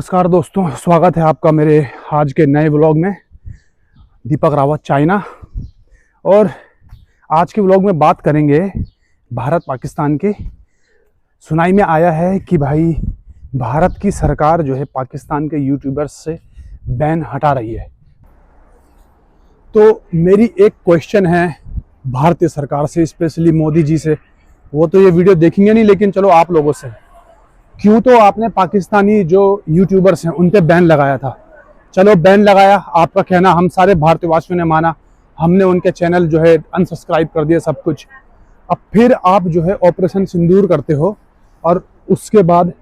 नमस्कार दोस्तों, स्वागत है आपका मेरे आज के नए व्लॉग में। दीपक रावत चाइना। और आज के व्लॉग में बात करेंगे भारत पाकिस्तान की। सुनाई में आया है कि भाई भारत की सरकार जो है पाकिस्तान के यूट्यूबर्स से बैन हटा रही है। तो मेरी एक क्वेश्चन है भारतीय सरकार से, स्पेशली मोदी जी से। वो तो ये वीडियो देखेंगे नहीं, लेकिन चलो आप लोगों से, क्यों तो आपने पाकिस्तानी जो यूट्यूबर्स हैं उन पे बैन लगाया था। चलो बैन लगाया, आपका कहना हम सारे भारतवासियों ने माना, हमने उनके चैनल जो है अनसब्सक्राइब कर दिया सब कुछ। अब फिर आप जो है ऑपरेशन सिंदूर करते हो, और उसके बाद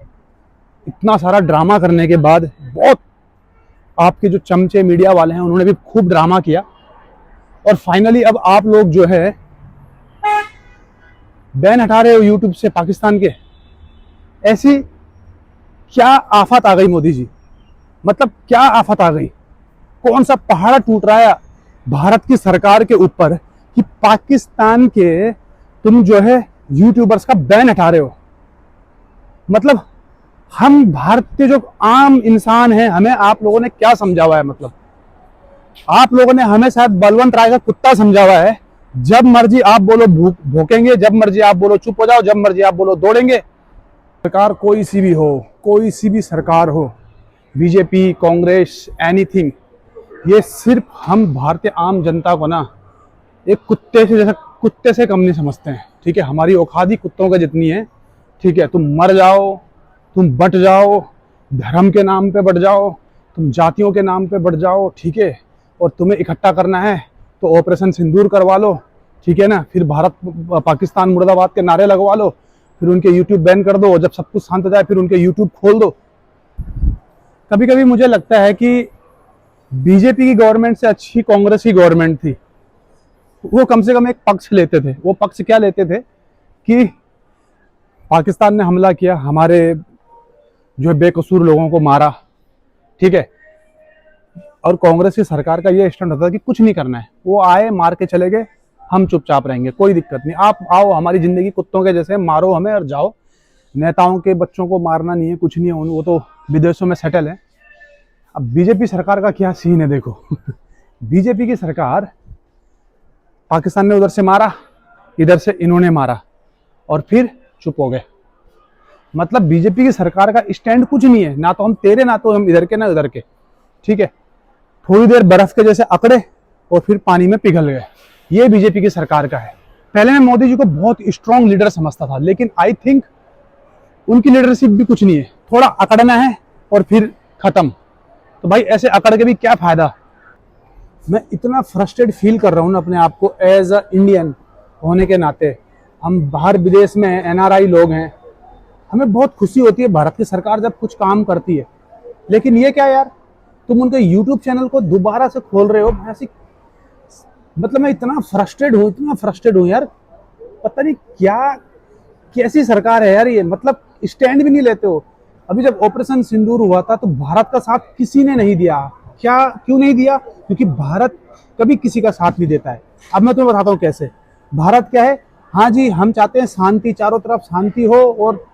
इतना सारा ड्रामा करने के बाद बहुत आपके जो चमचे मीडिया वाले हैं उन्होंने भी खूब ड्रामा किया, और फाइनली अब आप लोग जो है बैन हटा रहे हो यूट्यूब से पाकिस्तान के। ऐसी क्या आफत आ गई मोदी जी? मतलब क्या आफत आ गई? कौन सा पहाड़ टूट रहा है भारत की सरकार के ऊपर कि पाकिस्तान के तुम जो है यूट्यूबर्स का बैन हटा रहे हो? मतलब हम भारतीय जो आम इंसान हैं, हमें आप लोगों ने क्या समझा हुआ है? मतलब आप लोगों ने हमें शायद बलवंत राय का कुत्ता समझा हुआ है। जब मर्जी आप बोलो भूकेंगे, जब मर्जी आप बोलो चुप हो जाओ, जब मर्जी आप बोलो दौड़ेंगे। सरकार कोई सी भी हो, कोई सी भी सरकार हो, बीजेपी, कांग्रेस, एनीथिंग, ये सिर्फ हम भारतीय आम जनता को ना एक कुत्ते से कम नहीं समझते हैं। ठीक है, हमारी औकात ही कुत्तों के जितनी है। ठीक है, तुम मर जाओ, तुम बट जाओ, धर्म के नाम पे बट जाओ, तुम जातियों के नाम पे बट जाओ। ठीक है, और तुम्हें इकट्ठा करना है तो ऑपरेशन सिंदूर करवा लो। ठीक है ना, फिर भारत पाकिस्तान मुर्दाबाद के नारे लगवा लो, फिर उनके यूट्यूब बैन कर दो, और जब सब कुछ शांत हो जाए फिर उनके यूट्यूब खोल दो। कभी कभी मुझे लगता है कि बीजेपी की गवर्नमेंट से अच्छी कांग्रेस की गवर्नमेंट थी। वो कम से कम एक पक्ष लेते थे। वो पक्ष क्या लेते थे कि पाकिस्तान ने हमला किया, हमारे जो बेकसूर लोगों को मारा। ठीक है, और कांग्रेस की सरकार का ये स्टैंड होता था कि कुछ नहीं करना है, वो आए मार के चले गए, हम चुपचाप रहेंगे, कोई दिक्कत नहीं, आप आओ हमारी जिंदगी कुत्तों के जैसे, मारो हमें और जाओ। नेताओं के बच्चों को मारना नहीं है, कुछ नहीं है, वो तो विदेशों में सेटल है। अब बीजेपी सरकार का क्या सीन है देखो। बीजेपी की सरकार, पाकिस्तान ने उधर से मारा, इधर से इन्होंने मारा, और फिर चुप हो गए। मतलब बीजेपी की सरकार का स्टैंड कुछ नहीं है, ना तो हम तेरे, ना तो हम इधर के, ना उधर के। ठीक है, थोड़ी देर बर्फ के जैसे अकड़े और फिर पानी में पिघल गए। ये बीजेपी की सरकार का है। पहले मैं मोदी जी को बहुत स्ट्रॉन्ग लीडर समझता था, लेकिन आई थिंक उनकी लीडरशिप भी कुछ नहीं है, थोड़ा अकड़ना है और फिर खत्म। तो भाई ऐसे अकड़ के भी क्या फायदा? मैं इतना फ्रस्ट्रेट फील कर रहा हूँ ना अपने आप को, एज अ इंडियन होने के नाते। हम बाहर विदेश में एनआरआई लोग हैं, हमें बहुत खुशी होती है भारत की सरकार जब कुछ काम करती है। लेकिन ये क्या यार, तुम उनके यूट्यूब चैनल को दोबारा से खोल रहे हो। ऐसी मतलब मैं इतना फ्रस्ट्रेट हूँ यार। पता नहीं क्या, कैसी सरकार है यार ये। मतलब स्टैंड भी नहीं लेते हो। अभी जब ऑपरेशन सिंदूर हुआ था तो भारत का साथ किसी ने नहीं दिया। क्या, क्यों नहीं दिया? क्योंकि भारत कभी किसी का साथ नहीं देता है। अब मैं तुम्हें बताता हूँ कैसे। भारत क्या है, हाँ जी हम चाहते हैं शांति, चारों तरफ शांति हो और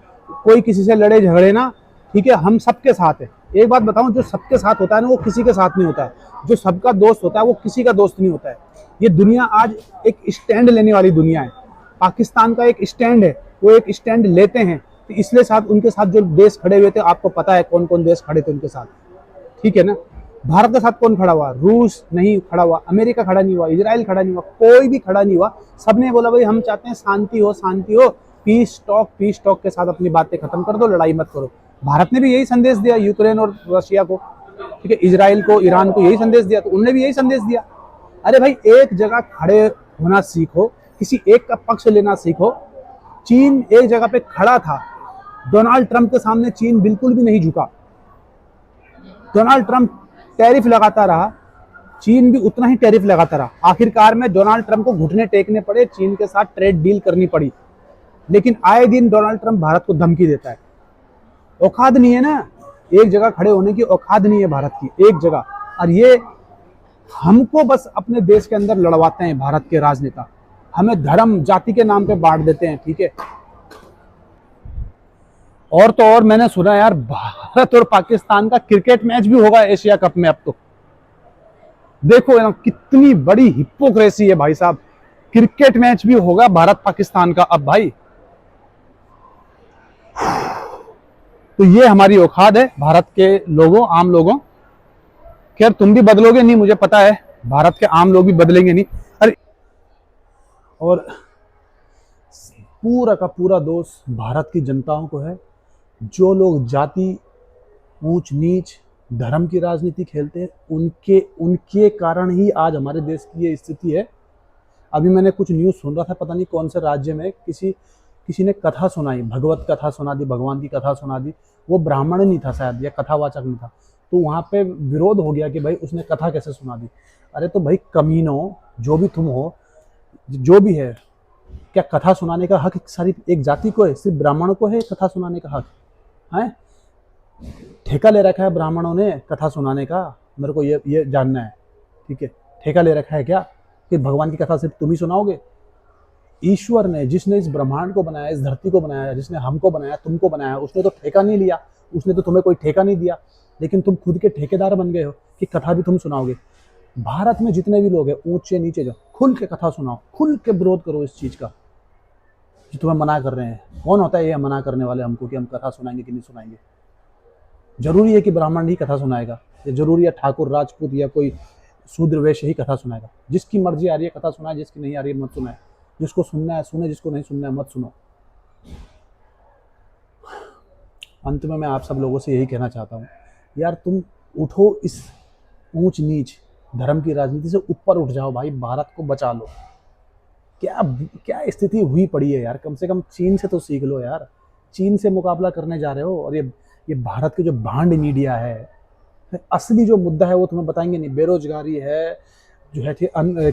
कोई किसी से लड़े झगड़े ना। ठीक है, हम सबके साथ है। एक बात बताऊं, जो सबके साथ होता है ना वो किसी के साथ नहीं होता है। जो सबका दोस्त होता है वो किसी का दोस्त नहीं होता है। ये दुनिया आज एक स्टैंड लेने वाली दुनिया है। पाकिस्तान का एक स्टैंड है, वो एक स्टैंड लेते हैं, तो इसलिए साथ उनके साथ जो देश खड़े हुए थे, आपको पता है कौन कौन देश खड़े थे उनके साथ। ठीक है ना, भारत के साथ कौन खड़ा हुआ? रूस नहीं खड़ा हुआ, अमेरिका खड़ा नहीं हुआ, इजराइल खड़ा नहीं हुआ, कोई भी खड़ा नहीं हुआ। सबने बोला भाई हम चाहते हैं शांति हो, शांति हो, पीस टॉक के साथ अपनी बातें खत्म कर दो, लड़ाई मत करो। भारत ने भी यही संदेश दिया यूक्रेन और रशिया को। ठीक है, इजराइल को, ईरान को यही संदेश दिया, तो उन्होंने भी यही संदेश दिया। अरे भाई एक जगह खड़े होना सीखो, किसी एक का पक्ष लेना सीखो। चीन एक जगह पे खड़ा था, डोनाल्ड ट्रंप के सामने चीन बिल्कुल भी नहीं झुका। डोनाल्ड ट्रंप टैरिफ लगाता रहा, चीन भी उतना ही टैरिफ लगाता रहा। आखिरकार में डोनाल्ड ट्रंप को घुटने टेकने पड़े, चीन के साथ ट्रेड डील करनी पड़ी। लेकिन आए दिन डोनाल्ड ट्रंप भारत को धमकी देता है। औकात नहीं है ना, एक जगह खड़े होने की औकात नहीं है भारत की, एक जगह। और ये हमको बस अपने देश के अंदर लड़वाते हैं भारत के राजनेता, हमें धर्म जाति के नाम पे बांट देते हैं। ठीक है, और तो और मैंने सुना यार भारत और पाकिस्तान का क्रिकेट मैच भी होगा एशिया कप में अब तो। देखो ना कितनी बड़ी हिपोक्रेसी है भाई साहब, क्रिकेट मैच भी होगा भारत पाकिस्तान का अब भाई। तो ये हमारी औकात है भारत के लोगों, आम लोगों। खैर तुम भी बदलोगे नहीं मुझे पता है, भारत के आम लोग भी बदलेंगे नहीं। अरे और पूरा का पूरा दोष भारत की जनताओं को है। जो लोग जाति, ऊंच नीच, धर्म की राजनीति खेलते हैं, उनके उनके कारण ही आज हमारे देश की ये स्थिति है। अभी मैंने कुछ न्यूज़ सुन रहा था, पता नहीं कौन से राज्य में किसी किसी ने कथा सुनाई, भगवत कथा सुना दी, भगवान की कथा सुना दी। वो ब्राह्मण नहीं था शायद, या कथावाचक नहीं था, तो वहाँ पे विरोध हो गया कि भाई उसने कथा कैसे सुना दी। अरे तो भाई कमीनों, जो भी तुम हो, जो भी है, क्या कथा सुनाने का हक सारी एक जाति को है? सिर्फ ब्राह्मणों को है कथा सुनाने का हक है? ठेका ले रखा है ब्राह्मणों ने कथा सुनाने का? मेरे को ये जानना है। ठीक है, ठेका ले रखा है क्या कि भगवान की कथा सिर्फ तुम ही सुनाओगे? ईश्वर ने, जिसने इस ब्रह्मांड को बनाया, इस धरती को बनाया, जिसने हमको बनाया, तुमको बनाया, उसने तो ठेका नहीं लिया, उसने तो तुम्हें कोई ठेका नहीं दिया, लेकिन तुम खुद के ठेकेदार बन गए हो कि कथा भी तुम सुनाओगे। भारत में जितने भी लोग हैं, ऊंचे नीचे, जो खुल के कथा सुनाओ, खुल के विरोध करो इस चीज का जो तुम्हें मना कर रहे हैं। कौन होता है ये मना करने वाले हमको कि हम कथा सुनाएंगे कि नहीं सुनाएंगे? जरूरी है कि ब्राह्मण ही कथा सुनाएगा, या जरूरी है ठाकुर, राजपूत या कोई शूद्र वैश्य ही कथा सुनाएगा? जिसकी मर्जी आ रही है कथा सुनाए, जिसकी नहीं आ रही है मत सुनाए। जिसको सुनना है सुने, जिसको नहीं सुनना है मत सुनो। अंत में मैं आप सब लोगों से यही कहना चाहता हूँ, यार तुम उठो, इस ऊंच नीच धर्म की राजनीति से ऊपर उठ जाओ भाई, भारत को बचा लो। क्या क्या स्थिति हुई पड़ी है यार, कम से कम चीन से तो सीख लो यार। चीन से मुकाबला करने जा रहे हो, और ये भारत के जो भांड मीडिया है, असली जो मुद्दा है वो तुम्हें बताएंगे नहीं। बेरोजगारी है, जो है कि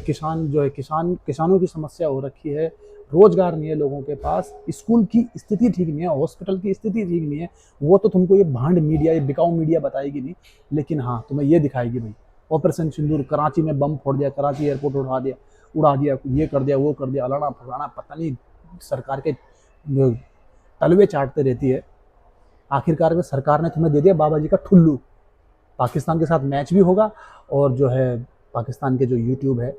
किसान, जो है किसानों की समस्या हो रखी है, रोजगार नहीं है लोगों के पास, स्कूल की स्थिति ठीक नहीं है, हॉस्पिटल की स्थिति ठीक नहीं है। वो तो तुमको ये भांड मीडिया, ये बिकाऊ मीडिया बताएगी नहीं, लेकिन हाँ तुम्हें ये दिखाएगी भाई, ऑपरेशन सिंदूर, कराची में बम फोड़ दिया, कराची एयरपोर्ट उड़ा दिया, ये कर दिया, वो कर दिया, अलाना फलाना, पता नहीं सरकार के तलवे चाटते रहती है। आखिरकार में सरकार ने तुम्हें दे दिया बाबा जी का ठुल्लू। पाकिस्तान के साथ मैच भी होगा, और जो है पाकिस्तान के जो यूट्यूब है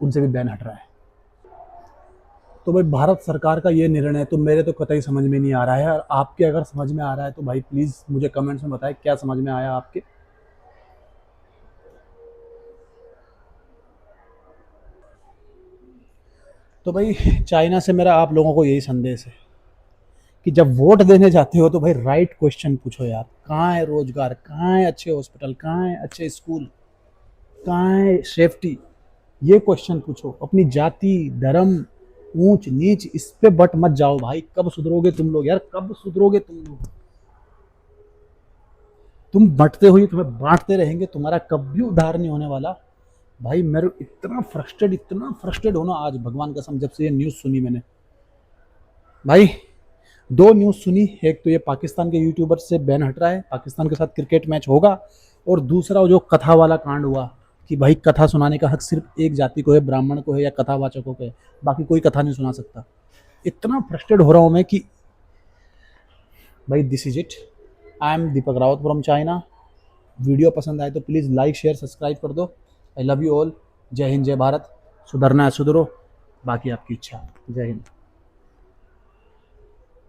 उनसे भी बैन हट रहा है। तो भाई भारत सरकार का ये निर्णय तो मेरे तो कतई समझ में नहीं आ रहा है। और आपके अगर समझ में आ रहा है तो भाई प्लीज़ मुझे कमेंट्स में बताएं क्या समझ में आया आपके। तो भाई चाइना से मेरा आप लोगों को यही संदेश है कि जब वोट देने जाते हो तो भाई राइट क्वेश्चन पूछो यार। कहाँ है रोजगार, कहाँ है अच्छे हॉस्पिटल, कहाँ है अच्छे स्कूल, कहाँ है सेफ्टी? ये क्वेश्चन पूछो। अपनी जाति, धर्म, ऊंच नीच, इस पे बट मत जाओ भाई। कब सुधरोगे तुम लोग यार, कब सुधरोगे तुम लोग? तुम बंटते हुए तुम्हें बांटते रहेंगे, तुम्हारा कभी उद्धार नहीं होने वाला। भाई मेरे इतना फ्रस्ट्रेट होना आज, भगवान कसम, जब से ये न्यूज़ सुनी मैंने भाई। दो न्यूज़ सुनी, एक तो ये पाकिस्तान के यूट्यूबर से बैन हट रहा है, पाकिस्तान के साथ क्रिकेट मैच होगा, और दूसरा जो कथा वाला कांड हुआ कि भाई कथा सुनाने का हक सिर्फ एक जाति को है, ब्राह्मण को है या कथावाचकों को है, बाकी कोई कथा नहीं सुना सकता। इतना फ्रस्ट्रेट हो रहा हूँ मैं कि भाई this is it. I am Deepak Rawat from China. Video पसंद आए तो प्लीज़ लाइक शेयर सब्सक्राइब कर दो। I love you all. जय हिंद, जय भारत। सुधरना है सुधरो, बाकी आपकी इच्छा। जय हिंद।